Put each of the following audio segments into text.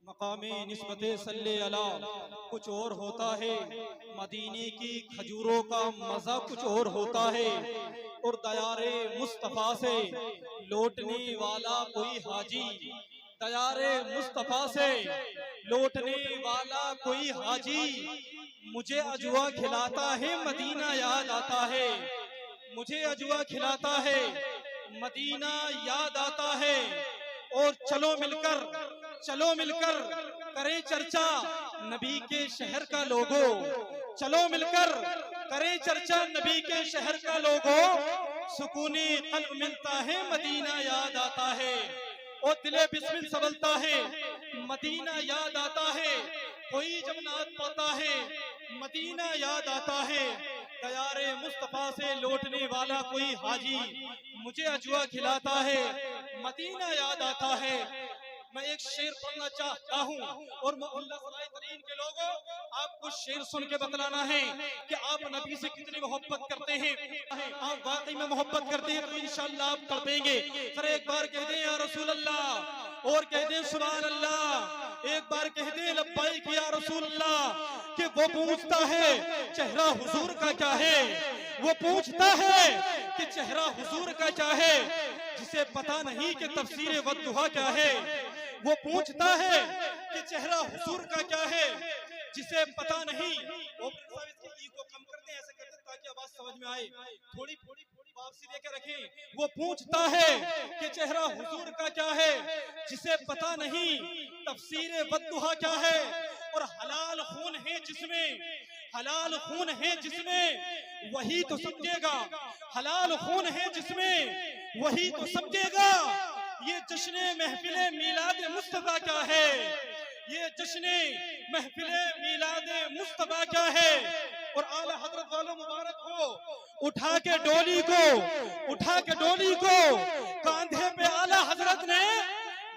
मकामी निस्बते सल्ले अला कुछ और होता है, मदीने की खजूरों का मजा कुछ और होता है। और दयारे मुस्तफ़ा से लौटने वाला कोई हाजी, दयारे मुस्तफ़ा से लौटने वाला कोई हाजी, मुझे अजवा खिलाता है मदीना याद आता है। मुझे अजवा खिलाता है मदीना याद आता है। और चलो मिलकर करें चर्चा नबी के शहर का लोगो, चलो मिलकर करें चर्चा नबी के शहर का लोगो। सुकूने कल्ब मिलता है मदीना याद आता है। और दिले बिस्मिल संभलता है मदीना याद आता है। कोई जब नात पाता है मदीना याद आता है। दयारे मुस्तफ़ा से लौटने वाला कोई हाजी, मुझे अजवा खिलाता है मदीना याद आता है। मैं एक शेर पढ़ना चाहता हूँ और मोहल्ला सराय तरीन के लोगों, आपको शेर सुन के बतलाना है कि आप नबी से कितनी मोहब्बत करते हैं। आप वाकई में मोहब्बत करते हैं तो इंशाअल्लाह आप तड़पेंगे। सर एक बार कह दें या रसूल अल्लाह, और कह दें सुभान अल्लाह, एक बार कह दें लब्बैक या रसूल अल्लाह। कि वो पूछता है चेहरा हुजूर का क्या है, वो पूछता है कि चेहरा हुजूर का क्या है, जिसे पता नहीं कि तफसीर वद्दुहा क्या है। वो पूछता है कि चेहरा हुजूर का क्या है, जिसे पता नहीं। को कम करते हैं, ऐसे करते ताकि आवाज समझ में आए, थोड़ी वापसी देकर रखें। वो पूछता है कि चेहरा हुजूर का क्या है, जिसे पता नहीं तफसीर वद्दुहा क्या है। और हलाल खून है जिसमें, हलाल खून है जिसमें वही तो समझेगा, हलाल खून है जिसमें वही तो समझेगा। ये जश्न महफिले मीलाद मुस्तफा क्या है, ये जश्न महफिले मीलाद मुस्तफा क्या है। और आला हजरत वालों मुबारक हो, उठा के डोली को कांधे पे आला हजरत ने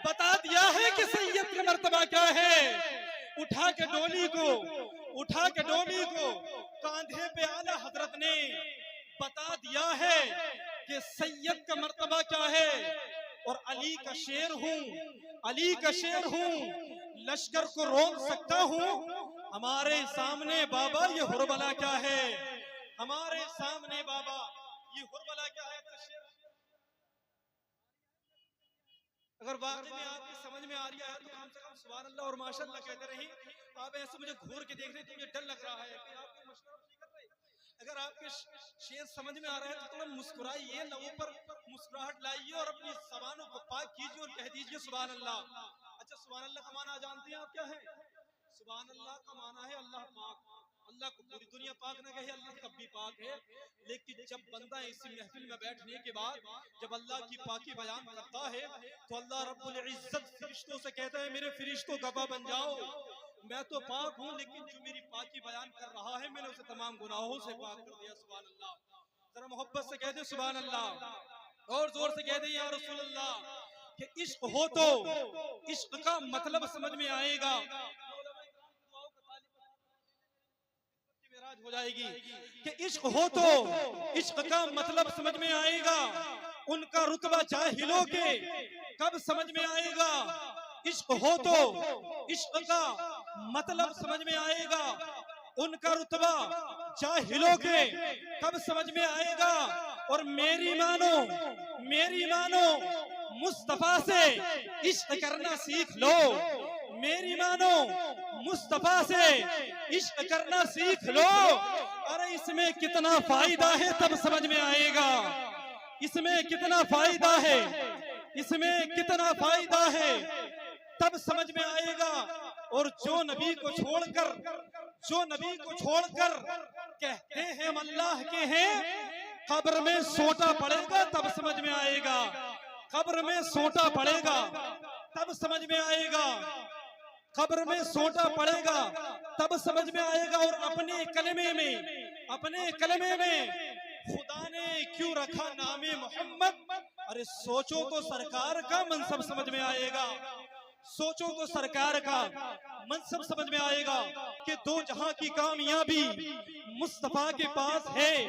बता दिया है कि सैयद का मर्तबा क्या है। उठा के डोली को कांधे पे आला हजरत ने बता दिया है कि सैयद का मर्तबा क्या है। और अली का शेर हूँ, लश्कर को रोक सकता हूँ। हमारे सामने बाबा ये हुरबला क्या है, हमारे सामने बाबा ये हुरबला क्या है। अगर वाकई में आपकी समझ में आ रही है तो कम से कम सुभान अल्लाह और माशाअल्लाह कहते रहिए। आप ऐसे मुझे घूर के देख रहे थे, मुझे डर लग रहा है कि आपके मशवरा नहीं कर रहे। अगर आपके शेर समझ में आ रहा है तो थोड़ा मुस्कुराइए, लबों पर मुस्कुराहट लाइए और अपनी ज़बानों को पाक कीजिए और कह दीजिए सुभान अल्लाह। अच्छा, सुभान अल्लाह का माना जानते हैं आप क्या है? सुभान अल्लाह का माना है अल्लाह पाक। अल्लाह को पूरी दुनिया पाक ना कहे, अल्लाह तब भी पाक है। लेकिन जब बंदा इसी महफिल में बैठने के बाद जब अल्लाह की पाकी बयान करता है तो अल्लाह रब्बुल इज्जत फरिश्तों से कहता है मेरे फरिश्तों गवाह बन जाओ, मैं तो पाक हूँ लेकिन जो मेरी पाकी बयान कर रहा है मैंने उसे तमाम गुनाहों से पाक कर दिया। सुभान अल्लाह। जरा मोहब्बत से कह दे सुभान अल्लाह, और जोर से कह दे या रसूल अल्लाह। कि इश्क हो तो इश्क का मतलब समझ में आएगा, हो जाएगी। कि इश्क हो तो इश्क का मतलब समझ में आएगा, उनका रुतबा जाहिलों के कब समझ में आएगा। इश्क हो तो इश्क का मतलब समझ में आएगा, उनका रुतबा जाहिलों के कब समझ में आएगा। और मेरी मानो मुस्तफा से इश्क करना सीख लो, मेरी मानो मुस्तफा से इश्क करना सीख लो। अरे इसमें कितना फायदा है तब समझ में आएगा, इसमें कितना फायदा है, इसमें कितना फायदा है तब समझ में आएगा। और जो नबी को छोड़कर कहते हैं हम अल्लाह के हैं, कब्र में सोटा पड़ेगा तब समझ में आएगा, कब्र में सोटा पड़ेगा तब समझ में आएगा, कब्र में सोटा पड़ेगा तब समझ में आएगा। और अपने कलमे में खुदा ने क्यों रखा नामे मोहम्मद। अरे सोचो तो सरकार का मनसब समझ में आएगा, सोचो तो सरकार का मनसब समझ में आएगा। कि दो जहां की कामयाबी मुस्तफा के पास है,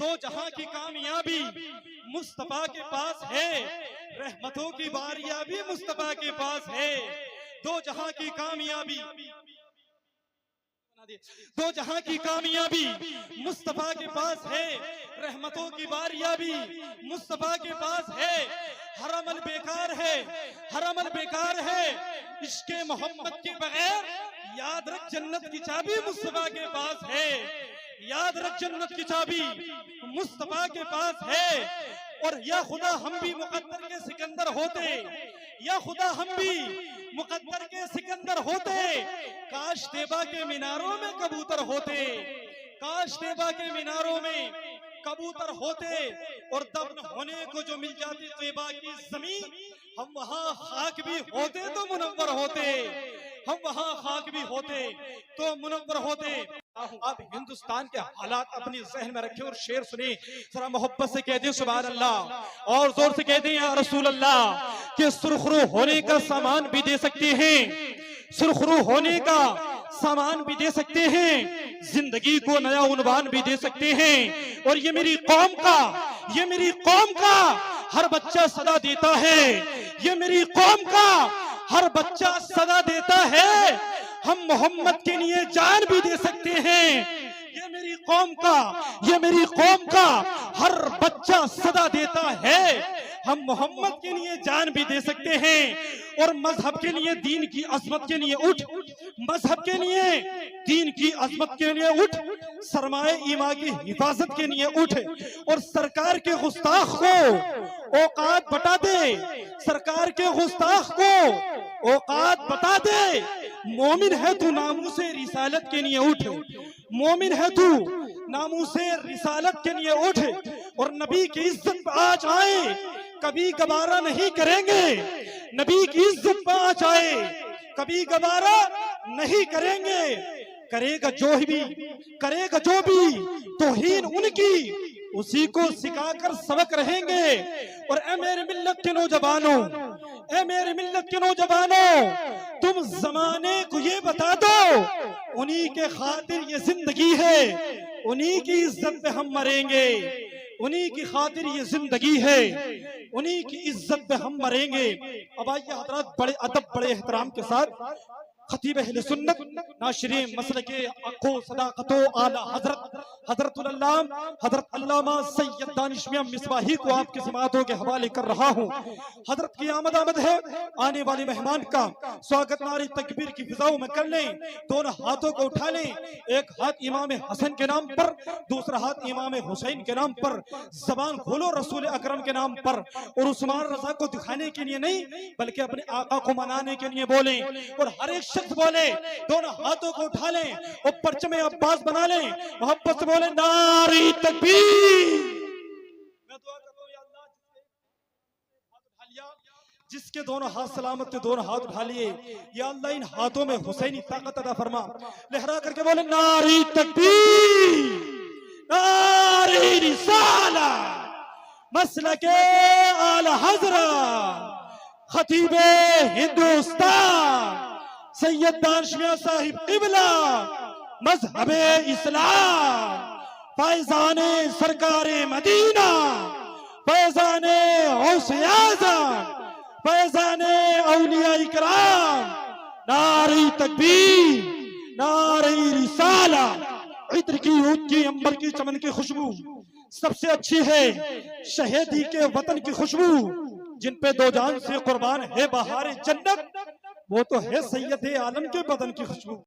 दो जहां की कामयाबी मुस्तफा के पास है, रहमतों की बारियां भी मुस्तफा के पास है। दो जहां की कामयाबी, दो जहां की कामयाबी मुस्तफा के पास है, रहमतों की बारियाबी मुस्तफा के पास है। हर अमल बेकार है, हर अमल बेकार है, इश्क़े मोहम्मद के बगैर याद रख जन्नत की चाबी मुस्तफा के पास है। याद रख जन्नत की चाबी मुस्तफा के पास है। और या खुदा हम भी मुकद्दर के सिकंदर होते, या खुदा हम भी मुकद्दर के सिकंदर होते, काश तैबा के मीनारों में कबूतर होते, काश तैबा के मीनारों में कबूतर होते, और दफन होने को जो मिल जाती तैबा की जमीन, हम वहां खाक भी होते तो मुनव्वर होते, हम वहां खाक भी होते तो मुनव्वर होते। आप हिंदुस्तान के हालात अपनी जहन में रखें और शेर सुने, जरा मोहब्बत से कह दें सुभान अल्लाह, और जोर से कह दें या रसूल अल्लाह। कि सुरखरू होने का सामान भी दे सकते हैं, सुरखरू होने का सामान भी दे सकते हैं, जिंदगी को नया उन्वान भी दे सकते हैं। और ये मेरी कौम का, ये मेरी कौम का हर बच्चा सदा देता है, ये मेरी कौम का हर बच्चा सदा देता है। हम मोहम्मद के लिए जान भी दे सकते हैं, ये मेरी कौम का, ये मेरी कौम का हर बच्चा सदा देता है। हम मोहम्मद के लिए जान भी दे सकते हैं। और मजहब के लिए, दीन की अजमत के लिए उठ, मजहब के लिए, दीन की अजमत के लिए उठ, सरमाए ईमान की हिफाजत के लिए उठ। और सरकार के गुस्ताख को औकात बता दे, सरकार के गुस्ताख को औकात बता दे। मोमिन है तू नामूसे रिसालत के लिए उठ, मोमिन है तू नामूसे रिसालत के लिए उठ। और नबी की इज्जत पे आ जाए कभी गवारा नहीं करेंगे, नबी की इज्जत पे आ जाए कभी गवारा नहीं करेंगे। करेगा जो भी, करेगा जो भी तौहीन उनकी, उसी को सिखाकर सबक रहेंगे। और ए मेरे मिल्लत के नौजवानों, ए मेरे मिल्लत के नौजवानों, तुम जमाने को ये बता दो उन्हीं के खातिर ये जिंदगी है, उन्हीं की इज्जत पे हम मरेंगे, उन्हीं की खातिर ये जिंदगी है, उन्हीं की इज्जत पे हम मरेंगे। अब आइए हजरत बड़े अदब, बड़े एहतराम के साथ खतीब अहले सुन्नत नाशरे मसल के अखो सदाकतो आला हजरत हजरतुल अल्लामा हजरत अल्लामा सैयद दानिश मियां मिसबाही को आपकी समातों के हवाले कर रहा हूँ। हजरत की आमद है, आने वाले मेहमान का स्वागत नारे तकबीर की फिजाओं में कर लें। दोनों हाथों को उठा लें, एक हाथ इमाम हसन के नाम पर, दूसरा हाथ इमाम हुसैन के नाम पर। जबान खोलो रसूल अकरम के नाम पर, और उस्मान रजा को दिखाने के लिए नहीं बल्कि अपने आका को मनाने के लिए बोले। और हर एक बोले, दोनों हाथों को उठा लें और परचम अब्बास बना लें, मोहब्बत से बोले नारी तकबीर। मैं दुआ करता हूं या अल्लाह, जिसके दोनों हाथ सलामत थे दोनों हाथ उठा लिए, या अल्लाह इन हाथों में हुसैनी ताकत अता फरमा। लहरा करके बोले नारी तकबीर, नारी रिसाला, मसलके आला हज़रत खतीबे हिंदुस्तान सैयद दानिश मियां साहिब क़िबला मज़हबे इस्लाम, फैज़ाने सरकारे मदीना, फैज़ाने गौसे आज़म, फैज़ाने औलिया इकराम। नारे तकबीर, नारे रिसाला। इत्र की, ऊद की, अंबर की, चमन की खुशबू सबसे अच्छी है शहीदी के वतन की खुशबू। जिन पे दो जान से कुर्बान है बहारे जन्नत, वो तो है सैयद आलम के बदन की खुशबू।